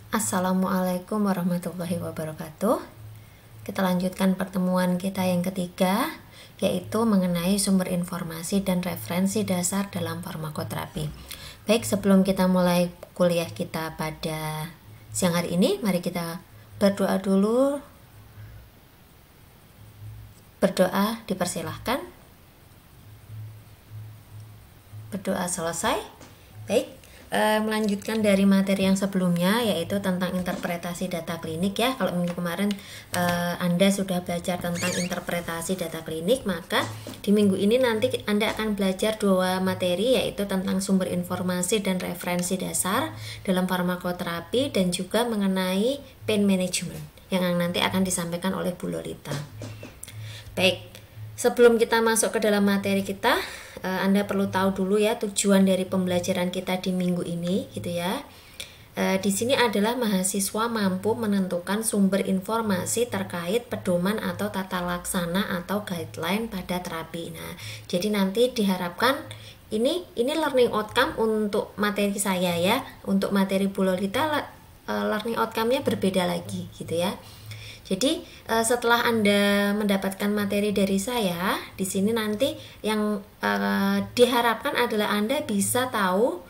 Assalamualaikum warahmatullahi wabarakatuh. Kita lanjutkan pertemuan kita yang ketiga, yaitu mengenai sumber informasi dan referensi dasar dalam farmakoterapi. Baik, sebelum kita mulai kuliah kita pada siang hari ini, mari kita berdoa dulu. Berdoa dipersilahkan. Berdoa selesai. Baik, melanjutkan dari materi yang sebelumnya, yaitu tentang interpretasi data klinik ya. Kalau minggu kemarin Anda sudah belajar tentang interpretasi data klinik, maka di minggu ini nanti Anda akan belajar dua materi, yaitu tentang sumber informasi dan referensi dasar dalam farmakoterapi, dan juga mengenai pain management yang nanti akan disampaikan oleh Bu Lolita. Baik, sebelum kita masuk ke dalam materi kita, Anda perlu tahu dulu ya tujuan dari pembelajaran kita di minggu ini, gitu ya. Di sini adalah mahasiswa mampu menentukan sumber informasi terkait pedoman atau tata laksana atau guideline pada terapi. Nah, jadi nanti diharapkan ini learning outcome untuk materi saya ya. Untuk materi Bu Lolita learning outcome-nya berbeda lagi, gitu ya. Jadi setelah Anda mendapatkan materi dari saya, di sini nanti yang diharapkan adalah Anda bisa tahu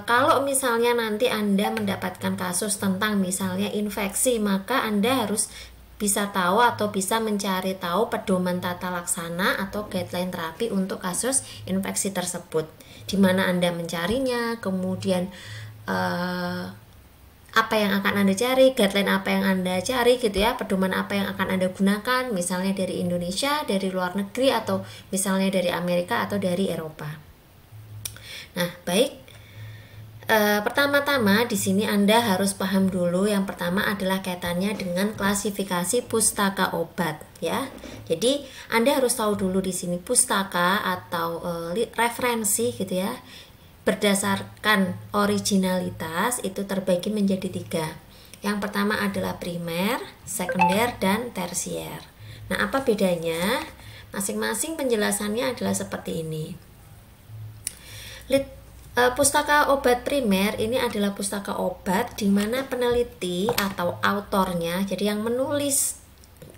kalau misalnya nanti Anda mendapatkan kasus tentang misalnya infeksi, maka Anda harus bisa tahu atau bisa mencari tahu pedoman tata laksana atau guideline terapi untuk kasus infeksi tersebut. Di mana Anda mencarinya, kemudian apa yang akan Anda cari, guideline apa yang Anda cari, gitu ya, pedoman apa yang akan Anda gunakan, misalnya dari Indonesia, dari luar negeri, atau misalnya dari Amerika atau dari Eropa. Nah, baik. Pertama-tama di sini Anda harus paham dulu, yang pertama adalah kaitannya dengan klasifikasi pustaka obat ya. Jadi Anda harus tahu dulu di sini pustaka atau referensi, gitu ya, berdasarkan originalitas itu terbagi menjadi 3. Yang pertama adalah primer, sekunder, dan tersier. Nah, apa bedanya? Masing-masing penjelasannya adalah seperti ini. Pustaka obat primer ini adalah pustaka obat di mana peneliti atau autornya, jadi yang menulis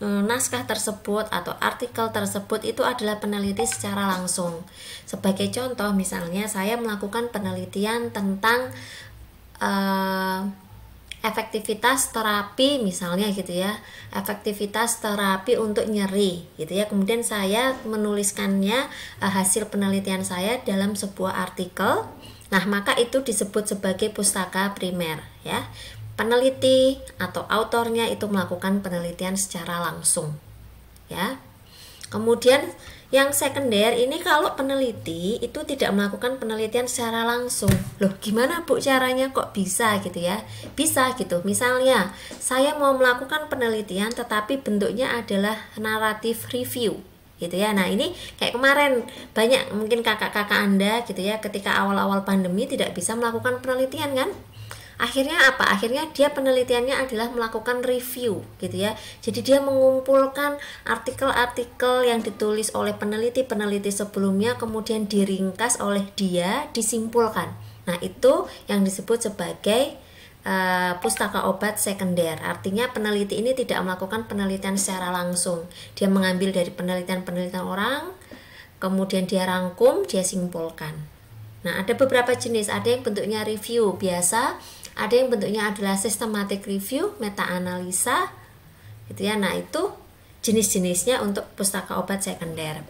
naskah tersebut atau artikel tersebut itu adalah peneliti secara langsung. Sebagai contoh, misalnya saya melakukan penelitian tentang efektivitas terapi misalnya, gitu ya, efektivitas terapi untuk nyeri, gitu ya. Kemudian saya menuliskannya, hasil penelitian saya dalam sebuah artikel. Nah, maka itu disebut sebagai pustaka primer ya. Peneliti atau autornya itu melakukan penelitian secara langsung ya. Kemudian yang sekunder ini kalau peneliti itu tidak melakukan penelitian secara langsung. Loh, gimana Bu caranya kok bisa, gitu ya? Bisa gitu. Misalnya saya mau melakukan penelitian tetapi bentuknya adalah naratif review, gitu ya. Nah, ini kayak kemarin banyak mungkin kakak-kakak Anda, gitu ya, ketika awal-awal pandemi tidak bisa melakukan penelitian kan? Akhirnya apa? Akhirnya dia penelitiannya adalah melakukan review, gitu ya. Jadi dia mengumpulkan artikel-artikel yang ditulis oleh peneliti-peneliti sebelumnya, kemudian diringkas oleh dia, disimpulkan. Nah, itu yang disebut sebagai pustaka obat sekunder. Artinya peneliti ini tidak melakukan penelitian secara langsung. Dia mengambil dari penelitian-penelitian orang, kemudian dia rangkum, dia simpulkan. Nah, ada beberapa jenis. Ada yang bentuknya review biasa, ada yang bentuknya adalah systematic review, meta-analisa, gitu ya. Nah, itu jenis-jenisnya untuk pustaka obat sekunder.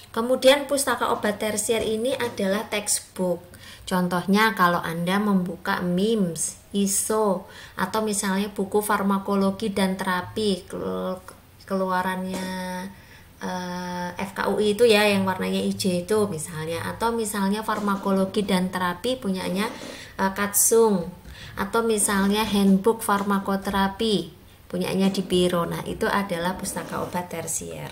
Kemudian pustaka obat tersier ini adalah textbook. Contohnya kalau Anda membuka MIMS, ISO, atau misalnya buku farmakologi dan terapi keluarannya FKUI itu ya, yang warnanya hijau itu misalnya, atau misalnya farmakologi dan terapi punyanya Katsung, atau misalnya handbook farmakoterapi punyanya di Biro. Nah, itu adalah pustaka obat tersier.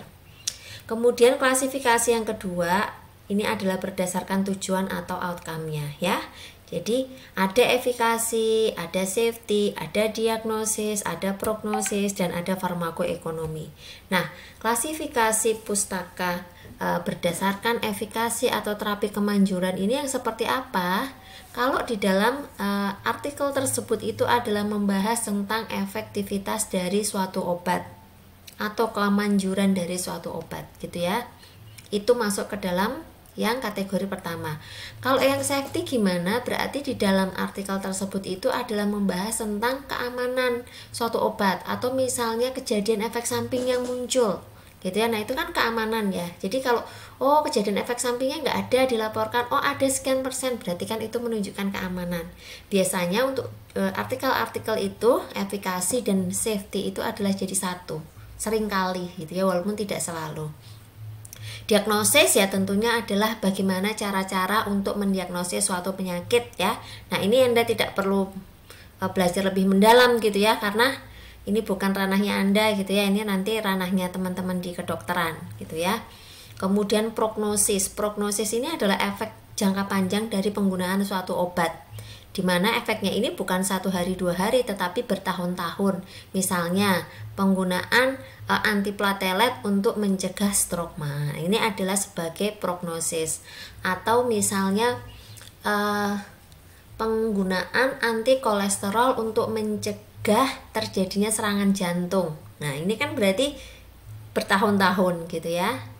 Kemudian klasifikasi yang kedua ini adalah berdasarkan tujuan atau outcome-nya ya. Jadi ada efikasi, ada safety, ada diagnosis, ada prognosis, dan ada farmakoekonomi. Nah, klasifikasi pustaka berdasarkan efikasi atau terapi kemanjuran ini yang seperti apa? Kalau di dalam artikel tersebut itu adalah membahas tentang efektivitas dari suatu obat atau kemanjuran dari suatu obat gitu ya. Itu masuk ke dalam yang kategori pertama. Kalau yang safety gimana? Berarti di dalam artikel tersebut itu adalah membahas tentang keamanan suatu obat atau misalnya kejadian efek samping yang muncul gitu ya. Nah itu kan keamanan ya. Jadi kalau kejadian efek sampingnya nggak ada dilaporkan, ada sekian persen, berarti kan itu menunjukkan keamanan. Biasanya untuk artikel-artikel itu efikasi dan safety itu adalah jadi satu, seringkali gitu ya, walaupun tidak selalu. Diagnosis ya tentunya adalah bagaimana cara-cara untuk mendiagnosis suatu penyakit ya. Nah ini Anda tidak perlu belajar lebih mendalam gitu ya, karena ini bukan ranahnya Anda gitu ya, ini nanti ranahnya teman-teman di kedokteran gitu ya. Kemudian prognosis. Prognosis ini adalah efek jangka panjang dari penggunaan suatu obat, dimana efeknya ini bukan 1 hari 2 hari tetapi bertahun-tahun. Misalnya penggunaan antiplatelet untuk mencegah stroke, ini adalah sebagai prognosis. Atau misalnya penggunaan anti kolesterol untuk mencegah terjadinya serangan jantung. Nah ini kan berarti bertahun-tahun gitu ya.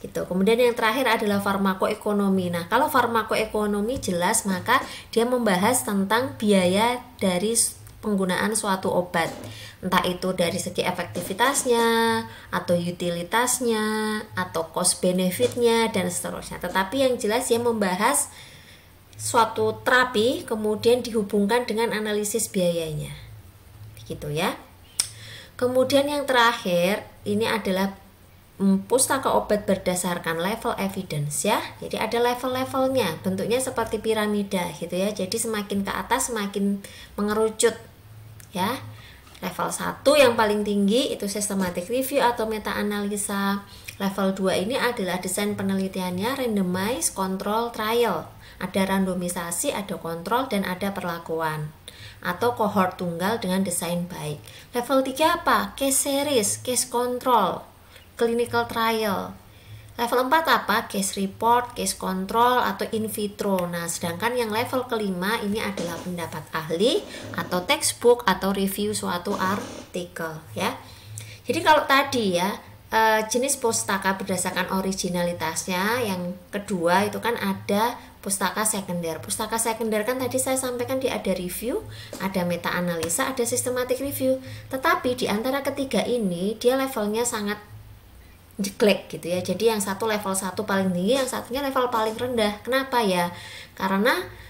Gitu. Kemudian yang terakhir adalah farmakoekonomi. Nah, kalau farmakoekonomi jelas maka dia membahas tentang biaya dari penggunaan suatu obat. Entah itu dari segi efektivitasnya, atau utilitasnya, atau cost benefitnya dan seterusnya. Tetapi yang jelas dia membahas suatu terapi kemudian dihubungkan dengan analisis biayanya. Begitu ya. Kemudian yang terakhir ini adalah pustaka obat berdasarkan level evidence ya. Jadi ada level-levelnya, bentuknya seperti piramida gitu ya. Jadi semakin ke atas semakin mengerucut ya. Level 1 yang paling tinggi itu systematic review atau meta analisa. Level 2 ini adalah desain penelitiannya randomized control trial. Ada randomisasi, ada kontrol dan ada perlakuan atau cohort tunggal dengan desain baik. Level 3 apa? Case series, case control, clinical trial. Level 4 apa? Case report, case control, atau in vitro. Nah, sedangkan yang level kelima ini adalah pendapat ahli atau textbook atau review suatu artikel ya. Jadi kalau tadi ya jenis pustaka berdasarkan originalitasnya, yang kedua itu kan ada pustaka sekunder. Pustaka sekunder kan tadi saya sampaikan dia ada review, ada meta analisa, ada systematic review. Tetapi di antara ketiga ini dia levelnya sangat jeglek gitu ya. Jadi yang satu level 1 paling tinggi, yang satunya level paling rendah. Kenapa ya? Karena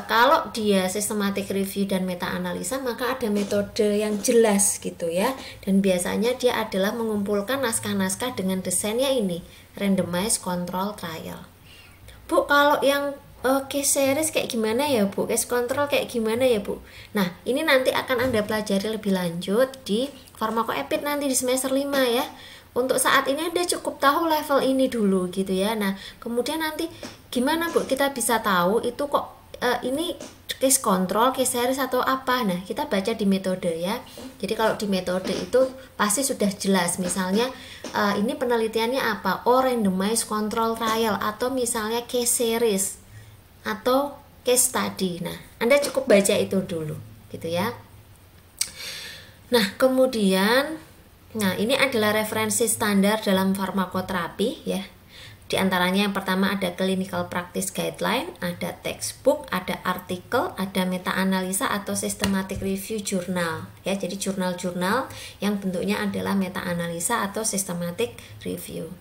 kalau dia systematic review dan meta analisa maka ada metode yang jelas gitu ya. Dan biasanya dia adalah mengumpulkan naskah-naskah dengan desainnya ini, randomized control trial. Bu, kalau yang case series kayak gimana ya Bu? Case control kayak gimana ya Bu? Nah, ini nanti akan Anda pelajari lebih lanjut di farmakoepid nanti di semester 5 ya. Untuk saat ini Anda cukup tahu level ini dulu gitu ya. Nah, kemudian nanti gimana Bu kita bisa tahu itu kok ini case control, case series atau apa? Nah, kita baca di metode ya. Jadi kalau di metode itu pasti sudah jelas. Misalnya ini penelitiannya apa? Randomized control trial atau misalnya case series atau case study. Nah, Anda cukup baca itu dulu gitu ya. Nah, kemudian ini adalah referensi standar dalam farmakoterapi ya. Di antaranya yang pertama ada clinical practice guideline, ada textbook, ada artikel, ada meta analisa atau systematic review jurnal ya. Jadi jurnal-jurnal yang bentuknya adalah meta analisa atau systematic review.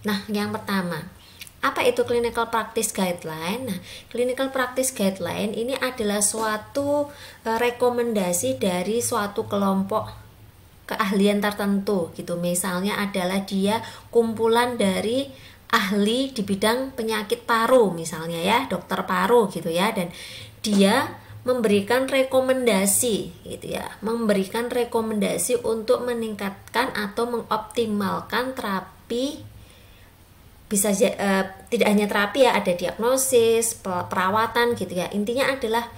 Nah, yang pertama, apa itu clinical practice guideline? Nah, clinical practice guideline ini adalah suatu rekomendasi dari suatu kelompok keahlian tertentu gitu. Misalnya adalah dia kumpulan dari ahli di bidang penyakit paru misalnya ya, dokter paru gitu ya, dan dia memberikan rekomendasi gitu ya, memberikan rekomendasi untuk meningkatkan atau mengoptimalkan terapi. Bisa tidak hanya terapi ya, ada diagnosis, perawatan gitu ya. Intinya adalah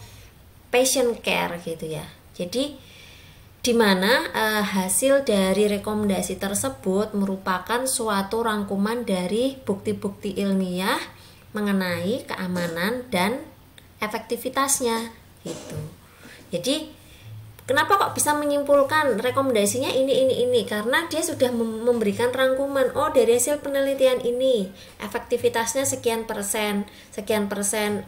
patient care gitu ya. Jadi di mana hasil dari rekomendasi tersebut merupakan suatu rangkuman dari bukti-bukti ilmiah mengenai keamanan dan efektivitasnya gitu. Jadi kenapa kok bisa menyimpulkan rekomendasinya ini? Karena dia sudah memberikan rangkuman, oh dari hasil penelitian ini efektivitasnya sekian persen,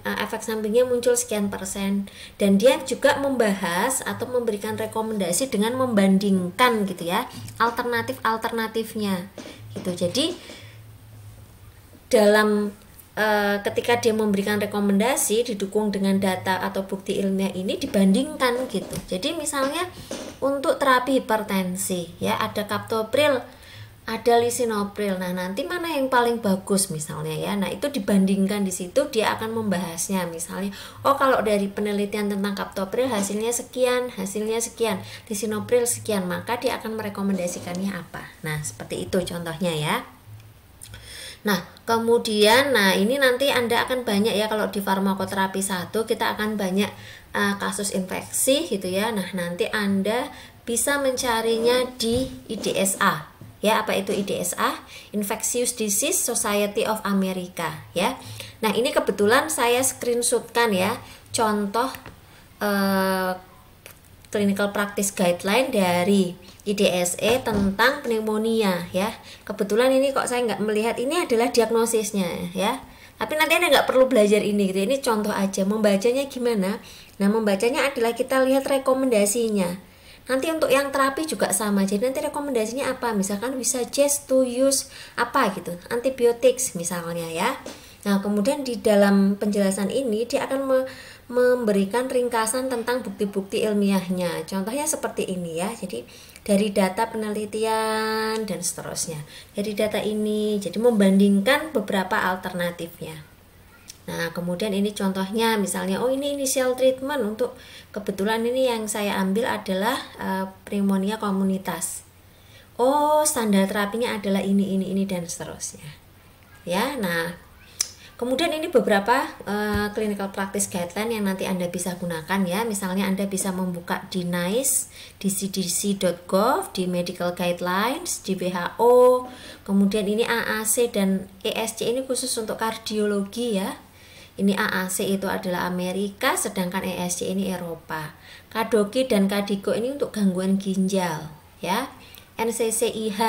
efek sampingnya muncul sekian persen. Dan dia juga membahas atau memberikan rekomendasi dengan membandingkan gitu ya, alternatifnya gitu. Jadi dalam ketika dia memberikan rekomendasi didukung dengan data atau bukti ilmiah ini dibandingkan gitu. Jadi misalnya untuk terapi hipertensi ya ada captopril, ada lisinopril. Nah, nanti mana yang paling bagus misalnya ya. Nah, itu dibandingkan di situ dia akan membahasnya. Misalnya, oh kalau dari penelitian tentang captopril hasilnya sekian, lisinopril sekian, maka dia akan merekomendasikannya apa. Nah, seperti itu contohnya ya. Nah, kemudian ini nanti Anda akan banyak ya kalau di farmakoterapi 1 kita akan banyak kasus infeksi gitu ya. Nah, nanti Anda bisa mencarinya di IDSA. Ya, apa itu IDSA? Infectious Disease Society of America ya. Nah, ini kebetulan saya screenshotkan ya contoh clinical practice guideline dari IDSE tentang pneumonia ya. Kebetulan ini kok saya nggak melihat ini adalah diagnosisnya ya. Tapi nanti Anda nggak perlu belajar ini gitu. Ini contoh aja. Membacanya gimana? Nah, membacanya adalah kita lihat rekomendasinya. Nanti untuk yang terapi juga sama. Jadi nanti rekomendasinya apa? Misalkan we suggest to use apa gitu. Antibiotics misalnya ya. Nah, kemudian di dalam penjelasan ini dia akan memberikan ringkasan tentang bukti-bukti ilmiahnya. Contohnya seperti ini ya. Jadi dari data penelitian dan seterusnya. Dari data ini, jadi membandingkan beberapa alternatifnya. Nah, kemudian ini contohnya misalnya, oh ini initial treatment untuk kebetulan ini yang saya ambil adalah pneumonia komunitas. Oh, standar terapinya adalah ini dan seterusnya. Ya, nah kemudian ini beberapa clinical practice guideline yang nanti Anda bisa gunakan ya. Misalnya Anda bisa membuka di NICE, di cdc.gov, di medical guidelines, di WHO. Kemudian ini AAC dan ESC ini khusus untuk kardiologi ya. Ini AAC itu adalah Amerika, sedangkan ESC ini Eropa. Kadoki dan Kadiko ini untuk gangguan ginjal ya. NCCIH.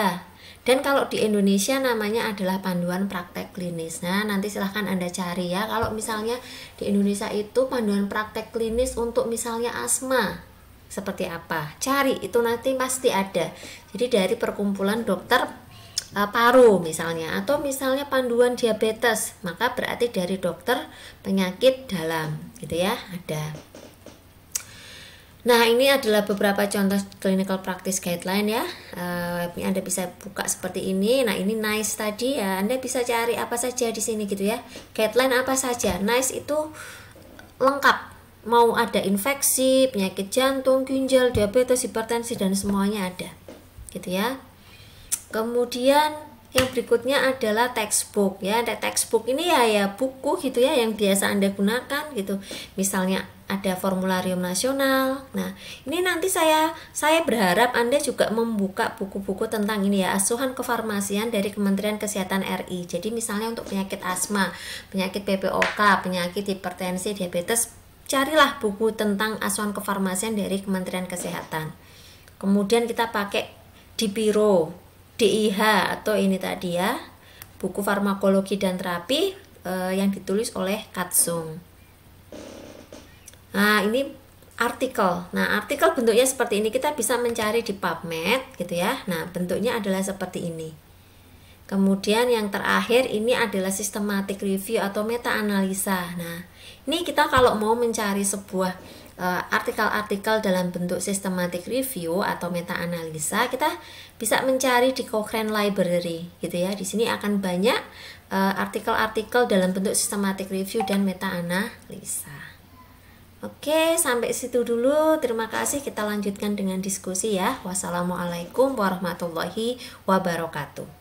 Dan kalau di Indonesia namanya adalah panduan praktek klinis. Nah, nanti silahkan Anda cari ya. Kalau misalnya di Indonesia itu panduan praktek klinis untuk misalnya asma, seperti apa? Cari, itu nanti pasti ada. Jadi dari perkumpulan dokter paru misalnya. Atau misalnya panduan diabetes, maka berarti dari dokter penyakit dalam gitu ya, ada. Nah, ini adalah beberapa contoh clinical practice guideline ya. Anda bisa buka seperti ini. Nah, ini NICE tadi ya. Anda bisa cari apa saja di sini gitu ya. Guideline apa saja. NICE itu lengkap. Mau ada infeksi, penyakit jantung, ginjal, diabetes, hipertensi dan semuanya ada. Gitu ya. Kemudian yang berikutnya adalah textbook ya. Textbook ini ya buku gitu ya yang biasa Anda gunakan gitu. Misalnya ada formularium nasional. Nah, ini nanti saya berharap Anda juga membuka buku-buku tentang ini ya, asuhan kefarmasian dari Kementerian Kesehatan RI. Jadi misalnya untuk penyakit asma, penyakit PPOK, penyakit hipertensi, diabetes, carilah buku tentang asuhan kefarmasian dari Kementerian Kesehatan. Kemudian kita pakai Dipiro, DIH atau ini tadi ya, buku farmakologi dan terapi yang ditulis oleh Katsung. Nah, ini artikel. Nah, artikel bentuknya seperti ini. Kita bisa mencari di PubMed gitu ya. Nah, bentuknya adalah seperti ini. Kemudian yang terakhir ini adalah systematic review atau meta analisa. Nah, ini kita kalau mau mencari sebuah artikel-artikel dalam bentuk systematic review atau meta analisa, kita bisa mencari di Cochrane Library gitu ya. Di sini akan banyak artikel-artikel dalam bentuk systematic review dan meta analisa. Oke, sampai situ dulu. Terima kasih. Kita lanjutkan dengan diskusi ya. Wassalamualaikum warahmatullahi wabarakatuh.